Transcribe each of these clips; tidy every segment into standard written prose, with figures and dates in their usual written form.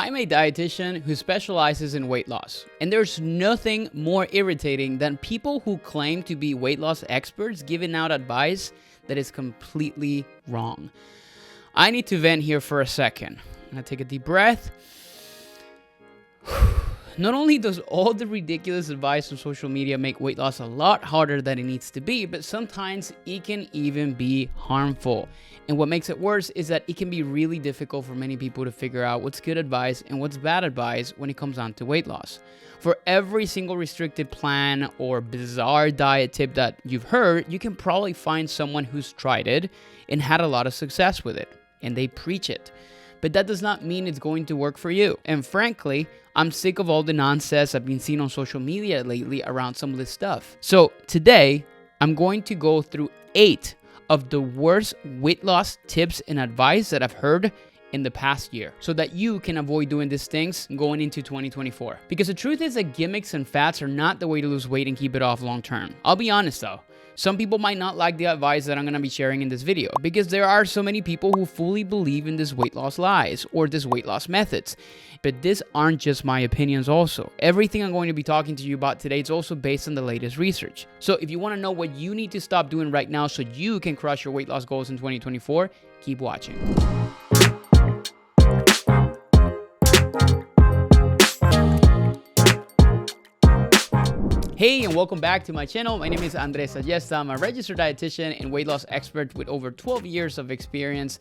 I'm a dietitian who specializes in weight loss, and there's nothing more irritating than people who claim to be weight loss experts giving out advice that is completely wrong. I need to vent here for a second. I'm gonna take a deep breath. Not only does all the ridiculous advice on social media make weight loss a lot harder than it needs to be, but sometimes it can even be harmful. And what makes it worse is that it can be really difficult for many people to figure out what's good advice and what's bad advice when it comes down to weight loss. For every single restricted plan or bizarre diet tip that you've heard, you can probably find someone who's tried it and had a lot of success with it, and they preach it. But that does not mean it's going to work for you. And frankly, I'm sick of all the nonsense I've been seeing on social media lately around some of this stuff. So today, I'm going to go through 8 of the worst weight loss tips and advice that I've heard in the past year so that you can avoid doing these things going into 2024. Because the truth is that gimmicks and fads are not the way to lose weight and keep it off long term. I'll be honest though. Some people might not like the advice that I'm going to be sharing in this video because there are so many people who fully believe in this weight loss lies or this weight loss methods. But these aren't just my opinions also. Everything I'm going to be talking to you about today is also based on the latest research. So if you want to know what you need to stop doing right now so you can crush your weight loss goals in 2024, keep watching. Hey, and welcome back to my channel. My name is Andres Ayesta. I'm a registered dietitian and weight loss expert with over 12 years of experience.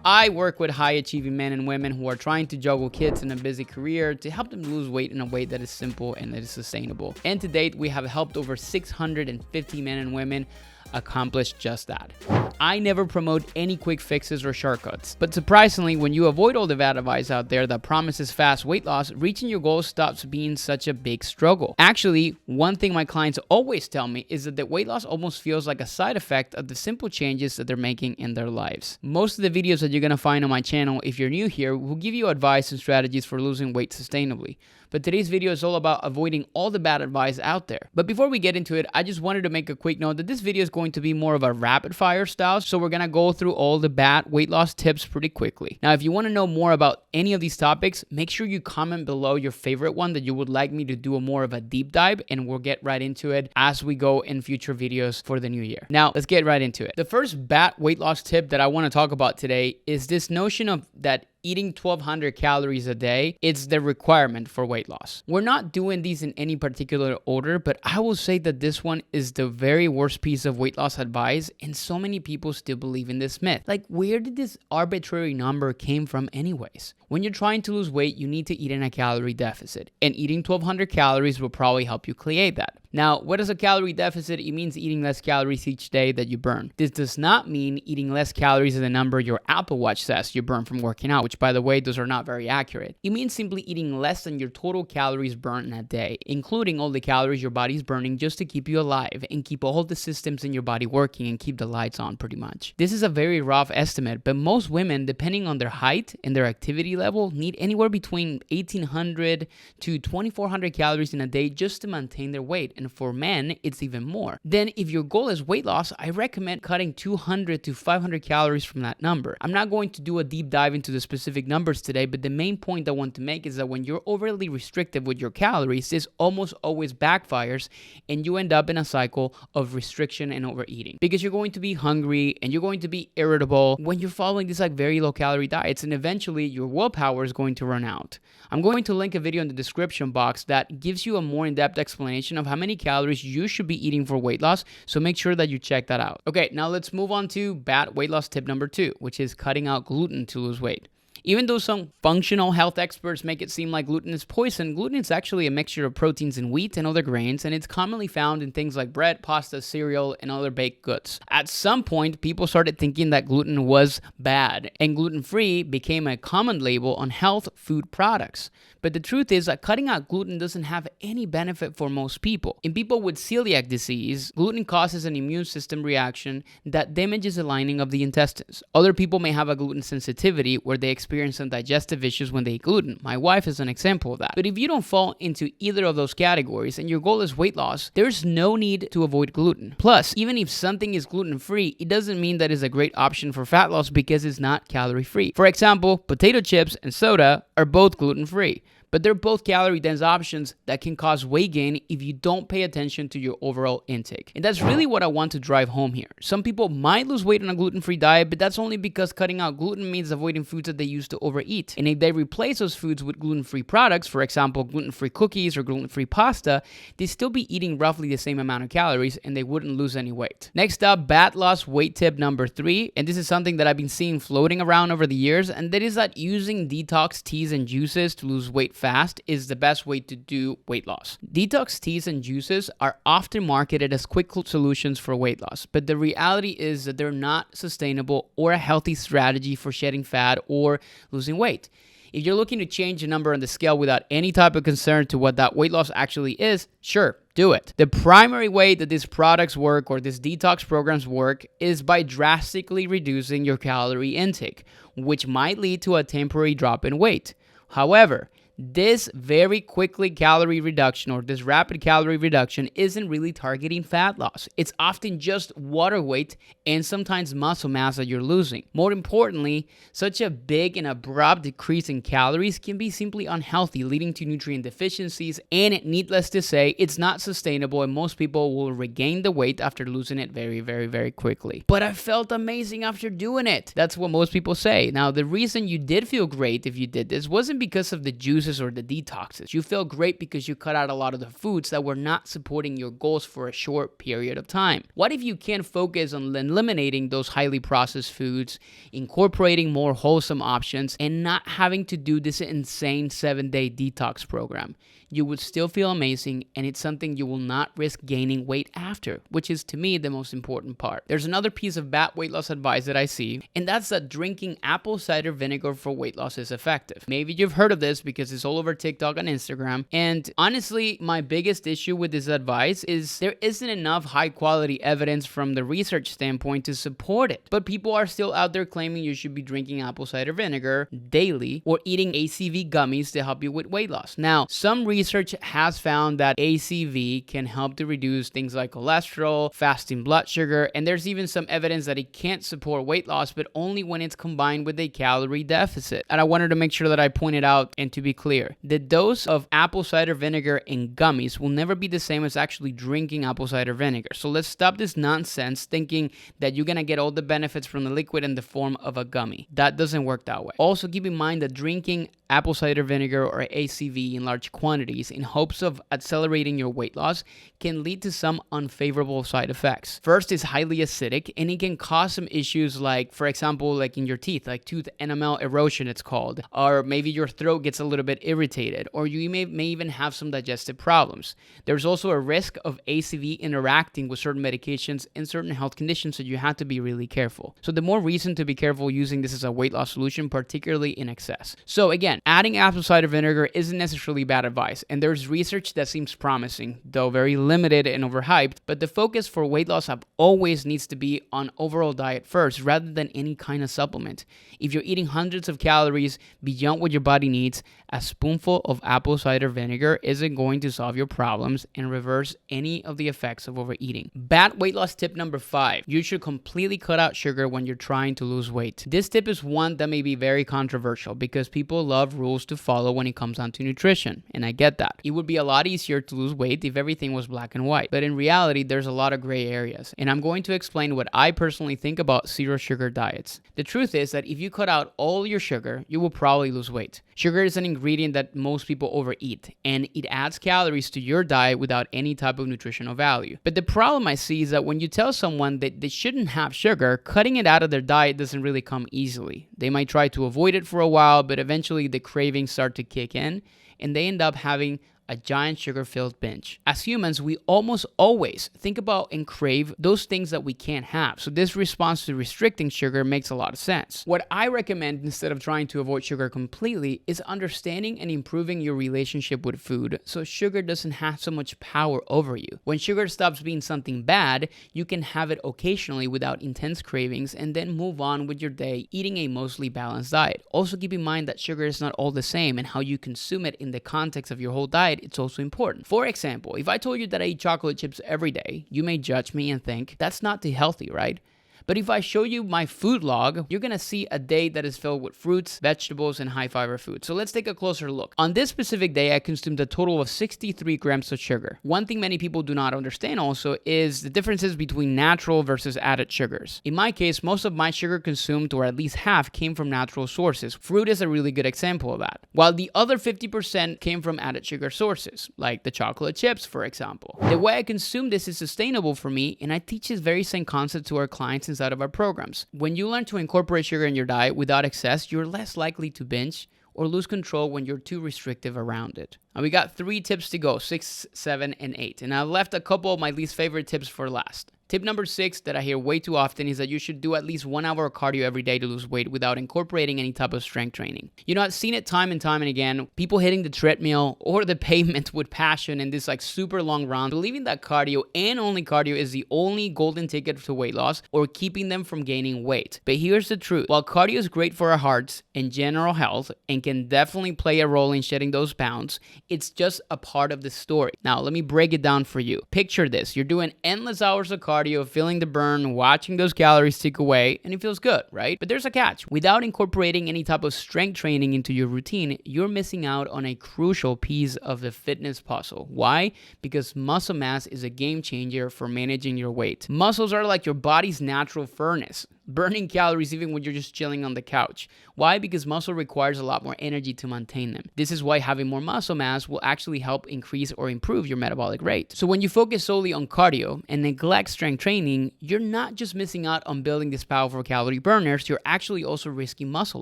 I work with high-achieving men and women who are trying to juggle kids and a busy career to help them lose weight in a way that is simple and that is sustainable. And to date, we have helped over 650 men and women accomplish just that. I never promote any quick fixes or shortcuts, but surprisingly, when you avoid all the bad advice out there that promises fast weight loss, reaching your goals stops being such a big struggle. Actually, one thing my clients always tell me is that the weight loss almost feels like a side effect of the simple changes that they're making in their lives. Most of the videos that you're gonna find on my channel, if you're new here, will give you advice and strategies for losing weight sustainably. But today's video is all about avoiding all the bad advice out there. But before we get into it, I just wanted to make a quick note that this video is going to be more of a rapid fire style, so we're gonna go through all the bad weight loss tips pretty quickly. Now, if you wanna know more about any of these topics, make sure you comment below your favorite one that you would like me to do more of a deep dive, and we'll get right into it as we go in future videos for the new year. Now, let's get right into it. The first bad weight loss tip that I wanna talk about today is this notion of that eating 1,200 calories a day, it's the requirement for weight loss. We're not doing these in any particular order, but I will say that this one is the very worst piece of weight loss advice, and so many people still believe in this myth. Like, where did this arbitrary number came from anyways? When you're trying to lose weight, you need to eat in a calorie deficit, and eating 1,200 calories will probably help you create that. Now, what is a calorie deficit? It means eating less calories each day that you burn. This does not mean eating less calories than the number your Apple Watch says you burn from working out, which by the way, those are not very accurate. It means simply eating less than your total calories burned in a day, including all the calories your body's burning just to keep you alive and keep all the systems in your body working and keep the lights on pretty much. This is a very rough estimate, but most women, depending on their height and their activity level, need anywhere between 1,800 to 2,400 calories in a day just to maintain their weight. And for men, it's even more. Then if your goal is weight loss, I recommend cutting 200 to 500 calories from that number. I'm not going to do a deep dive into the specific numbers today, but the main point I want to make is that when you're overly restrictive with your calories, this almost always backfires and you end up in a cycle of restriction and overeating because you're going to be hungry and you're going to be irritable when you're following these like very low calorie diets, and eventually your willpower is going to run out. I'm going to link a video in the description box that gives you a more in-depth explanation of how many calories you should be eating for weight loss, so make sure that you check that out. Okay, now let's move on to bad weight loss tip number 2, which is cutting out gluten to lose weight. Even though some functional health experts make it seem like gluten is poison, gluten is actually a mixture of proteins in wheat and other grains, and it's commonly found in things like bread, pasta, cereal, and other baked goods. At some point, people started thinking that gluten was bad, and gluten-free became a common label on health food products. But the truth is that cutting out gluten doesn't have any benefit for most people. In people with celiac disease, gluten causes an immune system reaction that damages the lining of the intestines. Other people may have a gluten sensitivity where they experience experience some digestive issues when they eat gluten. My wife is an example of that. But if you don't fall into either of those categories and your goal is weight loss, there's no need to avoid gluten. Plus, even if something is gluten-free, it doesn't mean that it's a great option for fat loss because it's not calorie-free. For example, potato chips and soda are both gluten-free, but they're both calorie-dense options that can cause weight gain if you don't pay attention to your overall intake. And that's really what I want to drive home here. Some people might lose weight on a gluten-free diet, but that's only because cutting out gluten means avoiding foods that they used to overeat. And if they replace those foods with gluten-free products, for example, gluten-free cookies or gluten-free pasta, they'd still be eating roughly the same amount of calories and they wouldn't lose any weight. Next up, bad loss weight tip number 3, and this is something that I've been seeing floating around over the years, and that is that using detox teas and juices to lose weight fast is the best way to do weight loss. Detox teas and juices are often marketed as quick solutions for weight loss, but the reality is that they're not sustainable or a healthy strategy for shedding fat or losing weight. If you're looking to change a number on the scale without any type of concern to what that weight loss actually is, sure, do it. The primary way that these products work or these detox programs work is by drastically reducing your calorie intake, which might lead to a temporary drop in weight. However, this very quickly calorie reduction or this rapid calorie reduction isn't really targeting fat loss. It's often just water weight and sometimes muscle mass that you're losing. More importantly, such a big and abrupt decrease in calories can be simply unhealthy, leading to nutrient deficiencies, and needless to say, it's not sustainable and most people will regain the weight after losing it very, very, very quickly. But I felt amazing after doing it. That's what most people say. Now, the reason you did feel great if you did this wasn't because of the juice or the detoxes. You feel great because you cut out a lot of the foods that were not supporting your goals for a short period of time. What if you can focus on eliminating those highly processed foods, incorporating more wholesome options, and not having to do this insane 7-day detox program? You would still feel amazing, and it's something you will not risk gaining weight after, which is to me the most important part. There's another piece of bad weight loss advice that I see, and that's that drinking apple cider vinegar for weight loss is effective. Maybe you've heard of this because it's all over TikTok and Instagram, and honestly, my biggest issue with this advice is there isn't enough high quality evidence from the research standpoint to support it. But people are still out there claiming you should be drinking apple cider vinegar daily or eating ACV gummies to help you with weight loss. Now, some research has found that ACV can help to reduce things like cholesterol, fasting blood sugar, and there's even some evidence that it can't support weight loss, but only when it's combined with a calorie deficit. And I wanted to make sure that I pointed out, and to be clear, the dose of apple cider vinegar in gummies will never be the same as actually drinking apple cider vinegar. So let's stop this nonsense thinking that you're gonna get all the benefits from the liquid in the form of a gummy. That doesn't work that way. Also, keep in mind that drinking apple cider vinegar or ACV in large quantities in hopes of accelerating your weight loss can lead to some unfavorable side effects. First, it's highly acidic and it can cause some issues like, for example, like in your teeth, like tooth enamel erosion it's called, or maybe your throat gets a little bit irritated, or you may even have some digestive problems. There's also a risk of ACV interacting with certain medications and certain health conditions, so you have to be really careful. So the more reason to be careful using this as a weight loss solution, particularly in excess. So again, adding apple cider vinegar isn't necessarily bad advice, and there's research that seems promising, though very limited and overhyped, but the focus for weight loss always needs to be on overall diet first, rather than any kind of supplement. If you're eating hundreds of calories beyond what your body needs, a spoonful of apple cider vinegar isn't going to solve your problems and reverse any of the effects of overeating. Bad weight loss tip number 5. You should completely cut out sugar when you're trying to lose weight. This tip is one that may be very controversial because people love rules to follow when it comes down to nutrition, and I get that. It would be a lot easier to lose weight if everything was black and white, but in reality, there's a lot of gray areas, and I'm going to explain what I personally think about zero sugar diets. The truth is that if you cut out all your sugar, you will probably lose weight. Sugar is an ingredient that most people overeat, and it adds calories to your diet without any type of nutritional value. But the problem I see is that when you tell someone that they shouldn't have sugar, cutting it out of their diet doesn't really come easily. They might try to avoid it for a while, but eventually the cravings start to kick in, and they end up having a giant sugar-filled binge. As humans, we almost always think about and crave those things that we can't have. So this response to restricting sugar makes a lot of sense. What I recommend instead of trying to avoid sugar completely is understanding and improving your relationship with food so sugar doesn't have so much power over you. When sugar stops being something bad, you can have it occasionally without intense cravings and then move on with your day eating a mostly balanced diet. Also keep in mind that sugar is not all the same, and how you consume it in the context of your whole diet, it's also important. For example, if I told you that I eat chocolate chips every day, you may judge me and think that's not too healthy, right? But if I show you my food log, you're gonna see a day that is filled with fruits, vegetables, and high fiber food. So let's take a closer look. On this specific day, I consumed a total of 63 grams of sugar. One thing many people do not understand also is the differences between natural versus added sugars. In my case, most of my sugar consumed, or at least half, came from natural sources. Fruit is a really good example of that. While the other 50% came from added sugar sources, like the chocolate chips, for example. The way I consume this is sustainable for me, and I teach this very same concept to our clients inside of our programs. When you learn to incorporate sugar in your diet without excess, you're less likely to binge or lose control when you're too restrictive around it. And we got 3 tips to go, 6, 7, and 8. And I left a couple of my least favorite tips for last. Tip number 6 that I hear way too often is that you should do at least 1 hour of cardio every day to lose weight without incorporating any type of strength training. You know, I've seen it time and time and again, people hitting the treadmill or the pavement with passion in this like super long run, believing that cardio and only cardio is the only golden ticket to weight loss or keeping them from gaining weight. But here's the truth. While cardio is great for our hearts and general health and can definitely play a role in shedding those pounds, it's just a part of the story. Now, let me break it down for you. Picture this. You're doing endless hours of cardio, feeling the burn, watching those calories tick away, and it feels good, right? But there's a catch. Without incorporating any type of strength training into your routine, you're missing out on a crucial piece of the fitness puzzle. Why? Because muscle mass is a game changer for managing your weight. Muscles are like your body's natural furnace, burning calories even when you're just chilling on the couch. Why? Because muscle requires a lot more energy to maintain them. This is why having more muscle mass will actually help increase or improve your metabolic rate. So when you focus solely on cardio and neglect strength training, you're not just missing out on building these powerful calorie burners, you're actually also risking muscle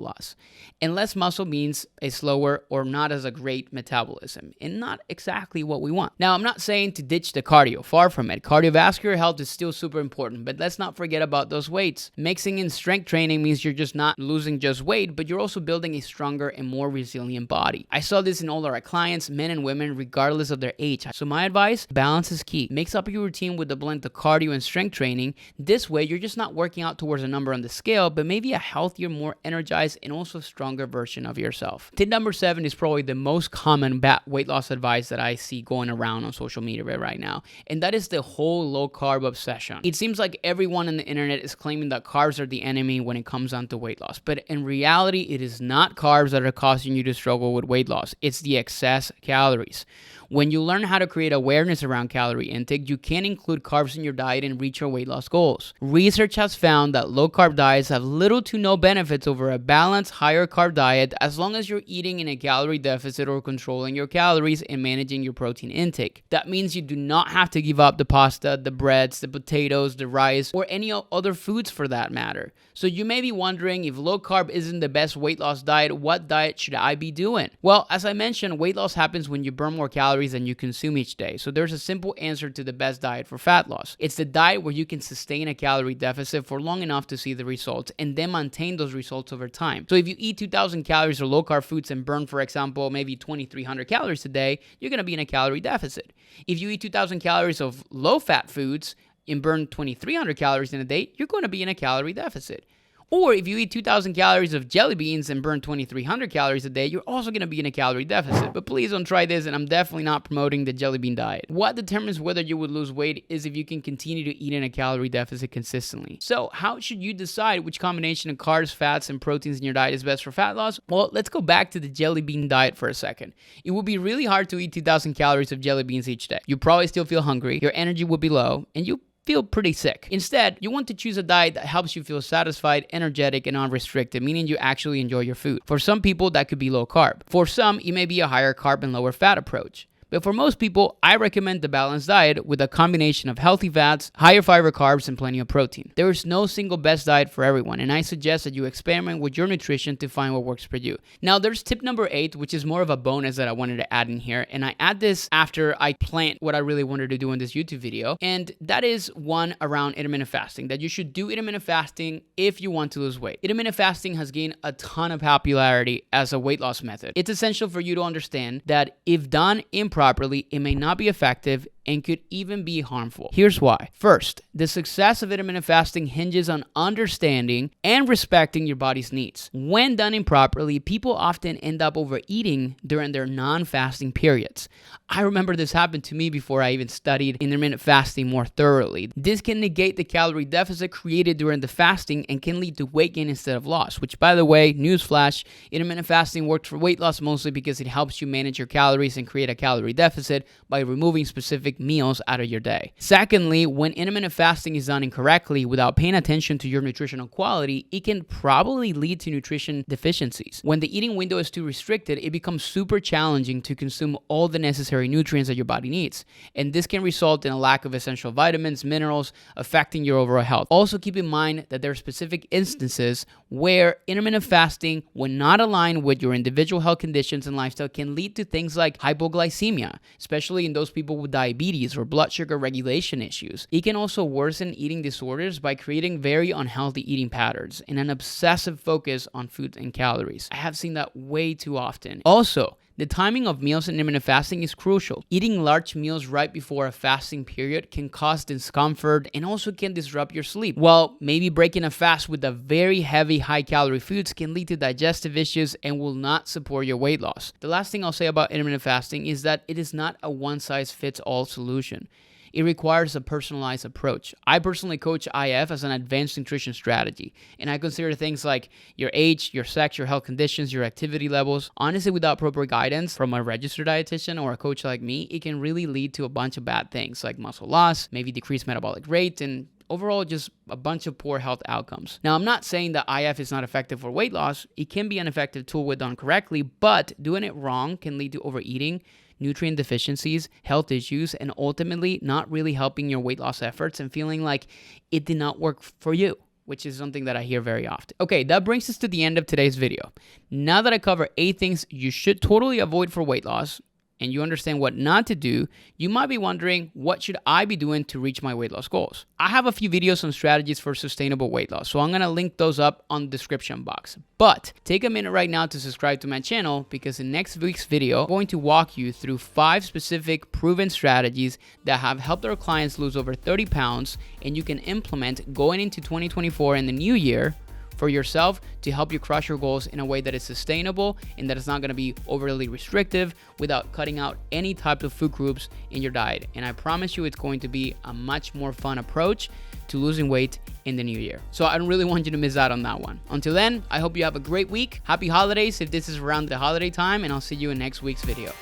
loss. And less muscle means a slower or not as a great metabolism, and not exactly what we want. Now, I'm not saying to ditch the cardio, far from it. Cardiovascular health is still super important, but let's not forget about those weights. Mixing in strength training means you're just not losing just weight, but you're also building a stronger and more resilient body. I saw this in all of our clients, men and women, regardless of their age. So my advice, balance is key. Mix up your routine with a blend of cardio and strength training. This way, you're just not working out towards a number on the scale, but maybe a healthier, more energized, and also stronger version of yourself. Tip number 7 is probably the most common weight loss advice that I see going around on social media right now, and that is the whole low carb obsession. It seems like everyone on the internet is claiming that carbs are the enemy when it comes down to weight loss, but in reality, it is not carbs that are causing you to struggle with weight loss. It's the excess calories. When you learn how to create awareness around calorie intake, you can include carbs in your diet and reach your weight loss goals. Research has found that low-carb diets have little to no benefits over a balanced, higher-carb diet as long as you're eating in a calorie deficit or controlling your calories and managing your protein intake. That means you do not have to give up the pasta, the breads, the potatoes, the rice, or any other foods for that matter. So you may be wondering, if low-carb isn't the best weight loss diet, what diet should I be doing? Well, as I mentioned, weight loss happens when you burn more calories than you consume each day. So there's a simple answer to the best diet for fat loss. It's the diet where you can sustain a calorie deficit for long enough to see the results and then maintain those results over time. So if you eat 2,000 calories of low-carb foods and burn, for example, maybe 2,300 calories a day, you're going to be in a calorie deficit. If you eat 2,000 calories of low-fat foods and burn 2,300 calories in a day, you're going to be in a calorie deficit. Or if you eat 2,000 calories of jelly beans and burn 2,300 calories a day, you're also going to be in a calorie deficit. But please don't try this, and I'm definitely not promoting the jelly bean diet. What determines whether you would lose weight is if you can continue to eat in a calorie deficit consistently. So how should you decide which combination of carbs, fats, and proteins in your diet is best for fat loss? Well, let's go back to the jelly bean diet for a second. It would be really hard to eat 2,000 calories of jelly beans each day. You probably still feel hungry, your energy would be low, and you feel pretty sick. Instead, you want to choose a diet that helps you feel satisfied, energetic, and unrestricted, meaning you actually enjoy your food. For some people, that could be low carb. For some, it may be a higher carb and lower fat approach. But for most people, I recommend the balanced diet with a combination of healthy fats, higher fiber carbs, and plenty of protein. There is no single best diet for everyone, and I suggest that you experiment with your nutrition to find what works for you. Now, there's tip number 8, which is more of a bonus that I wanted to add in here, and I add this after I planned what I really wanted to do in this YouTube video, and that is one around intermittent fasting, that you should do intermittent fasting if you want to lose weight. Intermittent fasting has gained a ton of popularity as a weight loss method. It's essential for you to understand that if done improperly, it may not be effective and could even be harmful. Here's why. First, the success of intermittent fasting hinges on understanding and respecting your body's needs. When done improperly, people often end up overeating during their non-fasting periods. I remember this happened to me before I even studied intermittent fasting more thoroughly. This can negate the calorie deficit created during the fasting and can lead to weight gain instead of loss, which, by the way, newsflash, intermittent fasting works for weight loss mostly because it helps you manage your calories and create a calorie deficit by removing specific meals out of your day. Secondly, when intermittent fasting is done incorrectly without paying attention to your nutritional quality, it can probably lead to nutrition deficiencies. When the eating window is too restricted, it becomes super challenging to consume all the necessary nutrients that your body needs. And this can result in a lack of essential vitamins, minerals, affecting your overall health. Also keep in mind that there are specific instances where intermittent fasting, when not aligned with your individual health conditions and lifestyle, can lead to things like hypoglycemia, especially in those people with diabetes or blood sugar regulation issues. It can also worsen eating disorders by creating very unhealthy eating patterns and an obsessive focus on food and calories. I have seen that way too often. Also, the timing of meals in intermittent fasting is crucial. Eating large meals right before a fasting period can cause discomfort and also can disrupt your sleep. While maybe breaking a fast with a very heavy, high-calorie foods can lead to digestive issues and will not support your weight loss. The last thing I'll say about intermittent fasting is that it is not a one-size-fits-all solution. It requires a personalized approach. I personally coach IF as an advanced nutrition strategy, and I consider things like your age, your sex, your health conditions, your activity levels. Honestly, without proper guidance from a registered dietitian or a coach like me, it can really lead to a bunch of bad things like muscle loss, maybe decreased metabolic rate, and overall just a bunch of poor health outcomes. Now, I'm not saying that IF is not effective for weight loss. It can be an effective tool when done correctly, but doing it wrong can lead to overeating, nutrient deficiencies, health issues, and ultimately not really helping your weight loss efforts and feeling like it did not work for you, which is something that I hear very often. Okay, that brings us to the end of today's video. Now that I cover 8 things you should totally avoid for weight loss, and you understand what not to do, you might be wondering, what should I be doing to reach my weight loss goals? I have a few videos on strategies for sustainable weight loss, so I'm going to link those up on the description box. But take a minute right now to subscribe to my channel, because in next week's video, I'm going to walk you through 5 specific proven strategies that have helped our clients lose over 30 pounds, and you can implement going into 2024 and the new year for yourself to help you crush your goals in a way that is sustainable and that is not going to be overly restrictive without cutting out any type of food groups in your diet. And I promise you it's going to be a much more fun approach to losing weight in the new year. So I don't really want you to miss out on that one. Until then, I hope you have a great week. Happy holidays if this is around the holiday time, and I'll see you in next week's video.